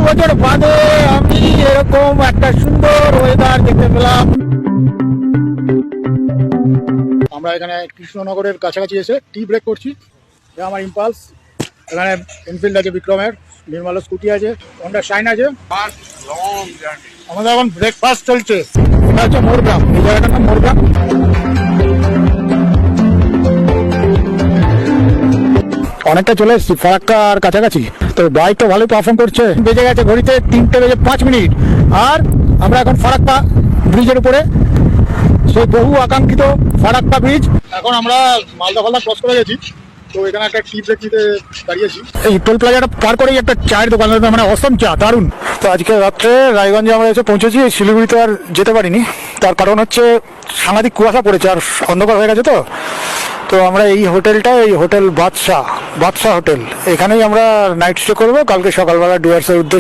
বছর বাদে আমি এরকম একটা সুন্দর ওয়েদার দেখতে পেলাম। আমরা এখানে কৃষ্ণনগরের কাছাকাছি এসে টি ব্রেক করছি। এটা আমার ইম্পালস, এখানে এনফিল্ড আছে, বিক্রমের, নির্মলা স্কুটি আছে, হন্ডা শাইন আছে। আমাদের এখন ব্রেকফাস্ট চলছে। এটা হচ্ছে মোরগ্রাম, এই জায়গাটার নাম মোরগ্রাম। অনেকটা চলে এসেছি ফারাক্কার কাছাকাছি। তো বাইকটা ভালোই পারফর্ম করছে। বেজে গেছে ঘড়িতে 3:05। আর আমরা এখন ফারাক্কা ব্রিজের উপরে, সেই বহু আকাঙ্ক্ষিত ফারাক্কা ব্রিজ। এখন আমরা মালদা ফালদা ক্রস করে গেছি। তো এখানে একটা টি ব্রেক নিতে দাঁড়িয়েছি। এই টোল প্লাজাটা পার করেই একটা চায়ের দোকান, মানে অসম চা, দারুণ। তো আজকে রাত্রে রায়গঞ্জে আমরা এসে পৌঁছেছি। শিলিগুড়িতে আর যেতে পারিনি, তার কারণ হচ্ছে সাংঘাতিক কুয়াশা পড়েছে আর অন্ধকার হয়ে গেছে। তো আমরা এই হোটেলটা, এই হোটেল বাদশাহ হোটেল, এখানেই আমরা নাইট স্টে করবো। কালকে সকালবেলা ডুয়ার্সের উদ্দেশ্যে